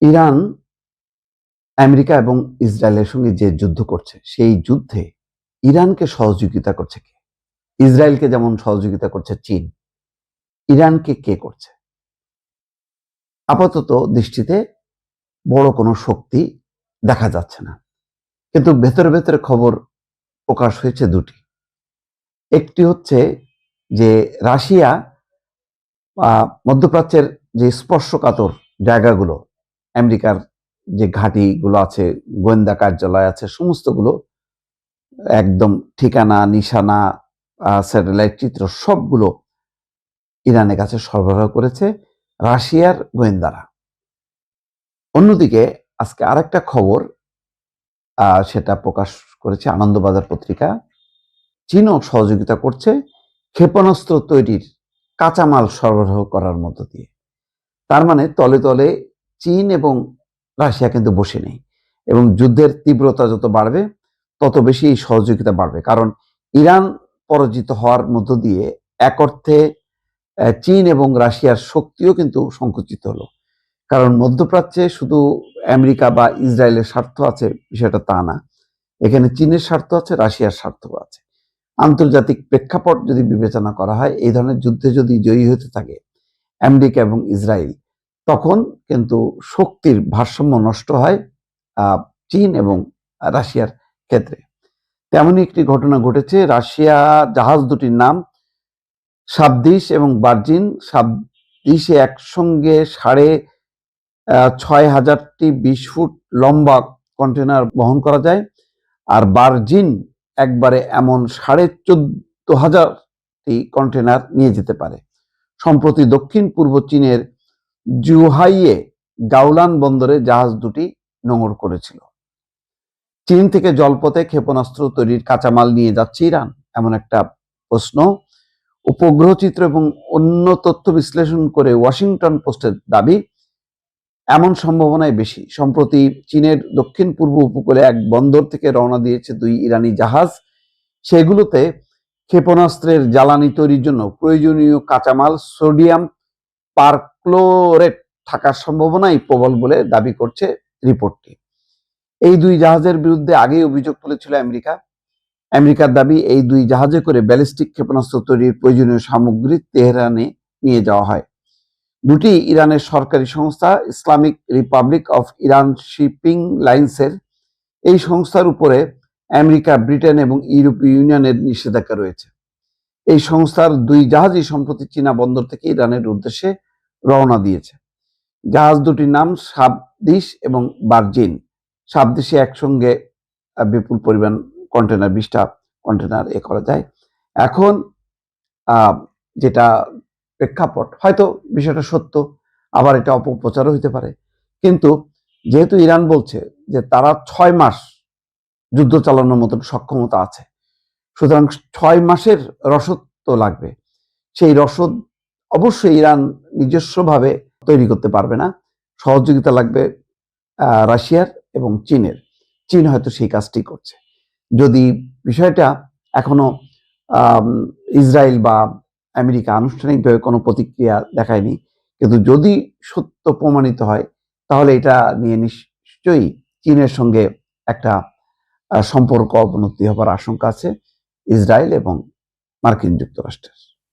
Iran America এবং ইসরায়েলের সঙ্গে যে যুদ্ধ করছে, সেই যুদ্ধে ইরানকে সহযোগিতা করছে কে? ইসরায়েলকে যেমন সহযোগিতা করছে চীন, ইরানকে কে করছে? আপাতত দৃষ্টিতে বড় কোনো শক্তি দেখা যাচ্ছে না, কিন্তু ভেতরে ভেতরে খবর প্রকাশ হয়েছে দুটি। একটি হচ্ছে যে রাশিয়া মধ্যপ্রাচ্যের যে স্পর্শকাতর জায়গাগুলো, আমেরিকার যে ঘাঁটিগুলো আছে, গোয়েন্দা কার্যালয় আছে, সমস্তগুলো একদম ঠিকানা, নিশানা, স্যাটেলাইট চিত্র সবগুলো ইরানের কাছে সরবরাহ করেছে রাশিয়ার গোয়েন্দারা। অন্যদিকে আজকে আরেকটা খবর সেটা প্রকাশ করেছে আনন্দবাজার পত্রিকা, চীনও সহযোগিতা করছে ক্ষেপণাস্ত্র তৈরির কাঁচামাল সরবরাহ করার মধ্য দিয়ে। তার মানে তলে তলে চীন এবং রাশিয়া কিন্তু বসে নেই, এবং যুদ্ধের তীব্রতা যত বাড়বে তত বেশি এই সহযোগিতা বাড়বে। কারণ ইরান পরাজিত হওয়ার মধ্য দিয়ে এক অর্থে চীন এবং রাশিয়ার শক্তিও কিন্তু সংকুচিত হলো। কারণ মধ্যপ্রাচ্যে শুধু আমেরিকা বা ইসরায়েলের স্বার্থ আছে বিষয়টা তা না, এখানে চীনের স্বার্থ আছে, রাশিয়ার স্বার্থ আছে। আন্তর্জাতিক প্রেক্ষাপট যদি বিবেচনা করা হয়, এই ধরনের যুদ্ধে যদি জয়ী হতে থাকে আমেরিকা এবং ইসরায়েল, তখন কিন্তু শক্তির ভারসাম্য নষ্ট হয় চীন এবং রাশিয়ার ক্ষেত্রে। তেমনই একটি ঘটনা ঘটেছে। রাশিয়া জাহাজ দুটির নাম সাবদিস এবং ভার্জিন। সাবদিসে একসঙ্গে ৬,৫০০টি ২০ ফুট লম্বা কন্টেনার বহন করা যায়, আর ভার্জিন একবারে এমন ১৪,৫০০টি কন্টেনার নিয়ে যেতে পারে। সম্প্রতি দক্ষিণ পূর্ব চীনের জুহাইয়ে গাওলান বন্দরে জাহাজ দুটি নোঙর করেছিল। চীন থেকে জলপথে ক্ষেপণাস্ত্র তৈরির কাঁচামাল নিয়ে যাচ্ছে ইরান, এমন একটা প্রশ্ন উপগ্রহ চিত্র এবং অন্য তথ্য বিশ্লেষণ করে ওয়াশিংটন পোস্টের দাবি এমন সম্ভাবনাই বেশি। সম্প্রতি চীনের দক্ষিণ পূর্ব উপকূলে এক বন্দর থেকে রওনা দিয়েছে ২ ইরানি জাহাজ। সেগুলোতে ক্ষেপণাস্ত্রের জ্বালানি তৈরির জন্য প্রয়োজনীয় কাঁচামাল সোডিয়াম পারক্লোরেট থাকার সম্ভাবনাই প্রবল বলে দাবি করছে রিপোর্টটি। এই ২ জাহাজের বিরুদ্ধে আগেই অভিযোগ তুলেছিল আমেরিকা। আমেরিকার দাবি, এই ২ জাহাজে করে ব্যালিস্টিক ক্ষেপণাস্ত্র তৈরির প্রয়োজনীয় সামগ্রী তেহরানে নিয়ে যাওয়া হয়। দুটি ইরানের সরকারি সংস্থা, Islamic Republic of Iran shipping লাইন্সের এই সংস্থার উপরে আমেরিকা, ব্রিটেন এবং ইউরোপীয় ইউনিয়নের নিষেধাজ্ঞা রয়েছে। এই সংস্থার ২ জাহাজই সম্প্রতি চীনা বন্দর থেকে ইরানের উদ্দেশ্যে রওনা দিয়েছে। জাহাজ দুটির নাম সাবদিস এবং ভার্জিন। সাবদিসে একসঙ্গে বিপুল পরিমাণ কন্টেনার, ২০টা কন্টেনার করা যায়। এখন যেটা প্রেক্ষাপট, হয়তো বিষয়টা সত্য, আবার এটা অপপ্রচারও হইতে পারে, কিন্তু যেহেতু ইরান বলছে যে তারা ৬ মাস যুদ্ধ চালানোর মতন সক্ষমতা আছে, সুতরাং ৬ মাসের রসদ তো লাগবে। সেই রসদ অবশ্যই ইরান নিজস্বভাবে তৈরি করতে পারবে না, সহযোগিতা লাগবে রাশিয়ার এবং চীনের। চীন হয়তো সেই কাজটি করছে। যদি বিষয়টা এখনো ইসরায়েল বা আমেরিকা আনুষ্ঠানিকভাবে কোনো প্রতিক্রিয়া দেখায়নি, কিন্তু যদি সত্য প্রমাণিত হয়, তাহলে এটা নিয়ে নিশ্চয়ই চীনের সঙ্গে একটা সম্পর্ক অবনতি হবার আশঙ্কা আছে ইসরায়েল এবং মার্কিন যুক্তরাষ্ট্রের।